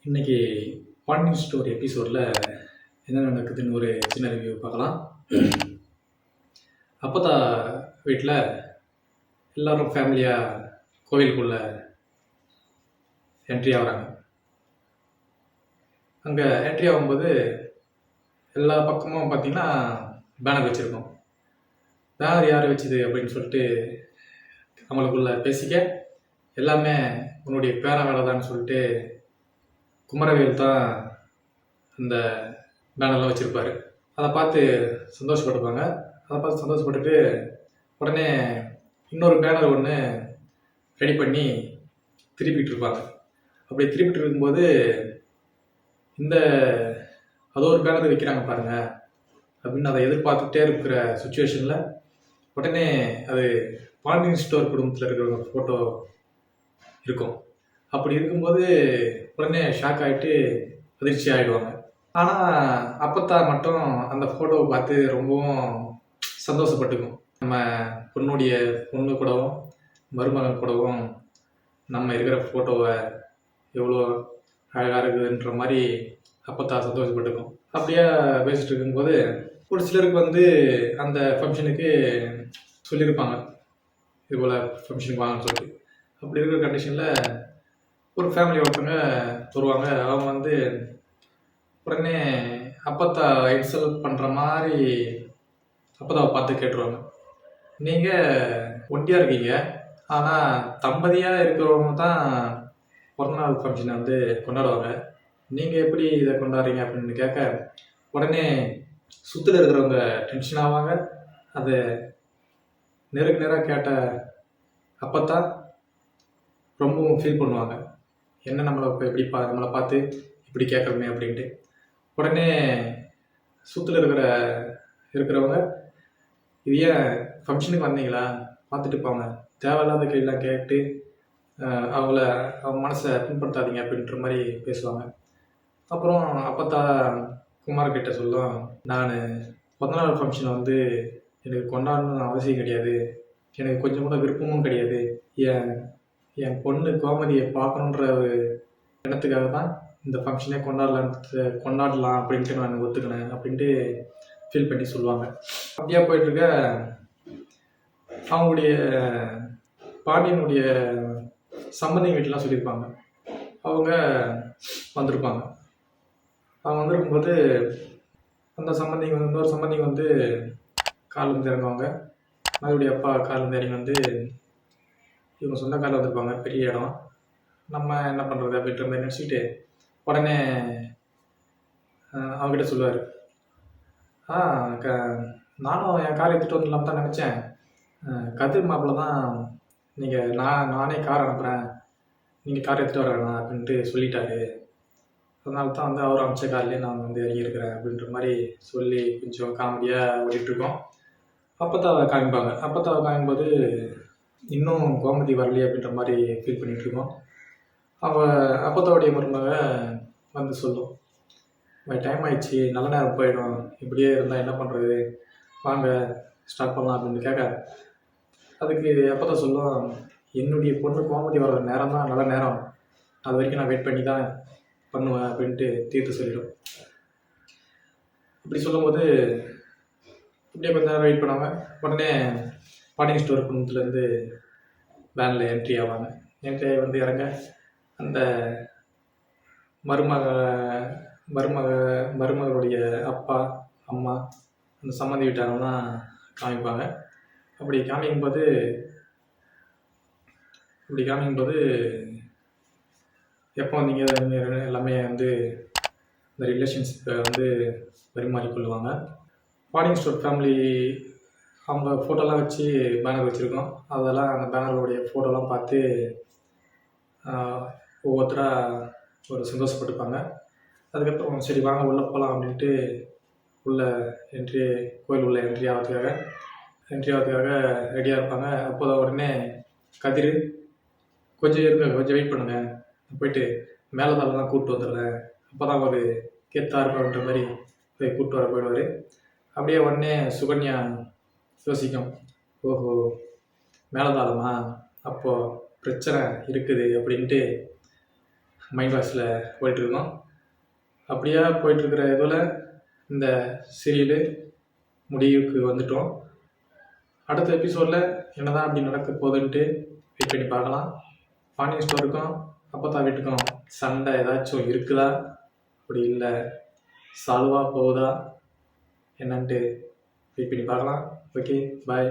இன்னைக்கு பாண்டியன் ஸ்டோர் எபிசோடில் என்ன நடக்குதுன்னு ஒரு சின்ன ரிவ்யூ பார்க்கலாம். அப்போதா வீட்டில் எல்லோரும் ஃபேமிலியாக கோவிலுக்குள்ளே என்ட்ரி ஆகிறாங்க. அங்கே என்ட்ரி ஆகும்போது எல்லா பக்கமும் பார்த்திங்கன்னா பேனர் வச்சுருக்கோம். பேனர் யார் வச்சுது அப்படின்னு சொல்லிட்டு அவங்களுக்குள்ள பேசிக்க எல்லாமே உன்னுடைய பேர வேலை தான் சொல்லிட்டு குமரவேல் தான் அந்த பேனர்லாம் வச்சுருப்பார். அதை பார்த்து சந்தோஷப்பட்டுப்பாங்க. அதை பார்த்து சந்தோஷப்பட்டுட்டு உடனே இன்னொரு பேனர் ஒன்று ரெடி பண்ணி திருப்பிட்டு இருப்பாங்க. அப்படி திருப்பிட்டு இருக்கும்போது அதோ ஒரு பேனர் வைக்கிறாங்க பாருங்கள் அப்படின்னு அதை எதிர்பார்த்துட்டே இருக்கிற சுச்சுவேஷனில் உடனே அது பாண்டியன் ஸ்டோர் குடும்பத்தில் இருக்கிறவங்க ஃபோட்டோ இருக்கும். அப்படி இருக்கும்போது உடனே ஷாக் ஆகிட்டு அதிர்ச்சி ஆகிடுவாங்க. ஆனால் அப்பத்தா மட்டும் அந்த ஃபோட்டோவை பார்த்து ரொம்பவும் சந்தோஷப்பட்டுக்கும். நம்ம பொண்ணு கூடவும் மருமகன் கூடவும் நம்ம இருக்கிற ஃபோட்டோவை எவ்வளோ அழகாக இருக்குதுன்ற மாதிரி அப்பத்தா சந்தோஷப்பட்டுக்கும். அப்படியே பேசிட்டு இருக்கும்போது ஒரு சிலருக்கு அந்த ஃபங்க்ஷனுக்கு சொல்லியிருப்பாங்க, இது போல் ஃபங்க்ஷனுக்கு வாங்கன்னு சொல்லிட்டு. அப்படி இருக்கிற கண்டிஷனில் ஒரு ஃபேமிலி ஒருத்தவங்க வருவாங்க. அவங்க உடனே அப்பத்தா இன்சல்ட் பண்ணுற மாதிரி அப்பத்தாவை பார்த்து கேட்டுருவாங்க, நீங்கள் ஒண்டியாக இருக்கீங்க, ஆனால் தம்பதியாக இருக்கிறவங்க தான் பிறந்தநாள் ஃபங்க்ஷனை கொண்டாடுவாங்க, நீங்கள் எப்படி இதை கொண்டாடுறீங்க அப்படின்னு கேட்க உடனே சுற்றில் இருக்கிறவங்க டென்ஷன் ஆவாங்க. அதை நேருக்கு நேராக கேட்ட அப்பத்தா ரொம்பவும் ஃபீல் பண்ணுவாங்க, என்ன நம்மளை இப்போ எப்படி நம்மளை பார்த்து இப்படி கேட்குறோமே அப்படின்ட்டு. உடனே சுற்றில் இருக்கிறவங்க இது ஏன் ஃபங்க்ஷனுக்கு வந்தீங்களா, பார்த்துட்டு போங்க, தேவையில்லாத கேள்விலாம் கேட்டு அவங்க மனசை பின்படுத்தாதீங்க அப்படின்ற மாதிரி பேசுவாங்க. அப்புறம் அப்பத்தா குமார்கிட்ட சொல்லும், நான் பிறந்தநாள் ஃபங்க்ஷன் எனக்கு கொண்டாடணும்னு அவசியம் கிடையாது, எனக்கு கொஞ்சம் கூட விருப்பமும் கிடையாது, என் பொண்ணு கோமதியை பார்க்கணுன்ற ஒரு எண்ணத்துக்காக தான் இந்த ஃபங்க்ஷனே கொண்டாடலாம் அப்படின்ட்டு நான் ஒத்துக்கினேன் அப்படின்ட்டு ஃபீல் பண்ணி சொல்லுவாங்க. அப்படியே போயிட்டுருக்க அவங்களுடைய பாண்டியனுடைய சம்பந்தி வீட்டிலாம் சொல்லியிருப்பாங்க. அவங்க வந்திருப்பாங்க. அவங்க வந்திருக்கும்போது அந்த இன்னொரு சம்பந்திங்க காலில் இறங்குவாங்க. மறுபடியும் அப்பா காலில் இறங்கி இவங்க சொந்த காலில் வந்திருப்பாங்க, பெரிய இடம், நம்ம என்ன பண்ணுறது அப்படின்ற மாதிரி நினச்சிக்கிட்டு உடனே அவங்ககிட்ட சொல்லுவார், நானும் என் காரை எடுத்துகிட்டு வந்துடலாம் தான் நினச்சேன், கதிர் மாப்பிள்ள தான் நானே கார் அனுப்புகிறேன், நீங்கள் கார் எடுத்துகிட்டு வர வேணாம் அப்படின்ட்டு சொல்லிட்டாரு, அதனால தான் அவர் அமைச்ச கார்லேயே நான் இறங்கியிருக்கிறேன் அப்படின்ற மாதிரி சொல்லி கொஞ்சம் காமெடியாக ஓடிட்டுருக்கோம். அப்பத்தாவை காமிப்பாங்க. அப்பத்தாவை காமிக்கும்போது இன்னும் கோமதி வரலையே அப்படின்ற மாதிரி ஃபீல் பண்ணிகிட்ருக்கோம். அப்பத்தாவுடைய மருமக சொல்லும், டைம் ஆயிடுச்சு, நல்ல நேரம் போயிடும், இப்படியே இருந்தால் என்ன பண்ணுறது, வாங்க ஸ்டார்ட் பண்ணலாம் அப்படின்னு கேட்க அதுக்கு அப்பதான் சொல்லும், என்னுடைய பொண்ணு கோமதி வர நேரம் தான் நல்ல நேரம், அது வரைக்கும் நான் வெயிட் பண்ணி தான் பண்ணுவேன் அப்படின்ட்டு தீர்த்து சொல்லிடும். இப்படி சொல்லும்போது இப்படியே கொஞ்ச நேரம் வெயிட் பண்ணாமல் உடனே பாண்டியன் ஸ்டோர் குடும்பத்துலேருந்து வேனில் என்ட்ரி ஆவாங்க. என்ட்ரி ஆகி இறங்க அந்த மருமகளுடைய அப்பா அம்மா அந்த சம்மந்தி வீட்டாரெல்லாம் காமிப்பாங்க. அப்படி காமிக்கும்போது எப்போ வந்தீங்க எல்லாமே இந்த ரிலேஷன்ஷிப்பை பரிமாறிக்கொள்ளுவாங்க. பாண்டியன் ஸ்டோர் ஃபேமிலி அவங்க ஃபோட்டோலாம் வச்சு பேனர் வச்சுருக்கோம். அதெல்லாம் அந்த பேனருடைய ஃபோட்டோலாம் பார்த்து ஒவ்வொருத்தராக ஒரு சந்தோஷப்பட்டுப்பாங்க. அதுக்கப்புறம் சரி வாங்க உள்ளே போகலாம் அப்படின்ட்டு கோயில் உள்ள என்ட்ரி ஆகிறதுக்காக ரெடியாக இருப்பாங்க. அப்போதான் உடனே கதிர், கொஞ்சம் இருங்க, கொஞ்சம் வெயிட் பண்ணுங்கள், போயிட்டு மேலதாலெலாம் கூப்பிட்டு வந்துடுறேன், அப்போ தான் ஒரு கெத்தாக இருக்கும்ன்ற மாதிரி போய் கூப்பிட்டு வர போயிடுவார். அப்படியே உடனே சுகன்யா யோசிக்கும், ஓஹோ மேலதாளமா, அப்போது பிரச்சனை இருக்குது அப்படின்ட்டு மைண்ட் வாய்ஸில் போயிட்டுருக்கோம். அப்படியே போயிட்டுருக்கிற இதில் இந்த சீரியலு முடிவுக்கு வந்துட்டோம். அடுத்த எபிசோடில் என்னதான் அப்படி நடக்க போகுதுன்ட்டு வெயிட் பண்ணி பார்க்கலாம். பாண்டியன் ஸ்டோருக்கும் அப்பத்தா வீட்டுக்கும் சண்டை ஏதாச்சும் இருக்குதா, அப்படி இல்லை சால்வாக போகுதா என்னன்ட்டு வெயிட் பண்ணி பார்க்கலாம். ஓகே, பாய்.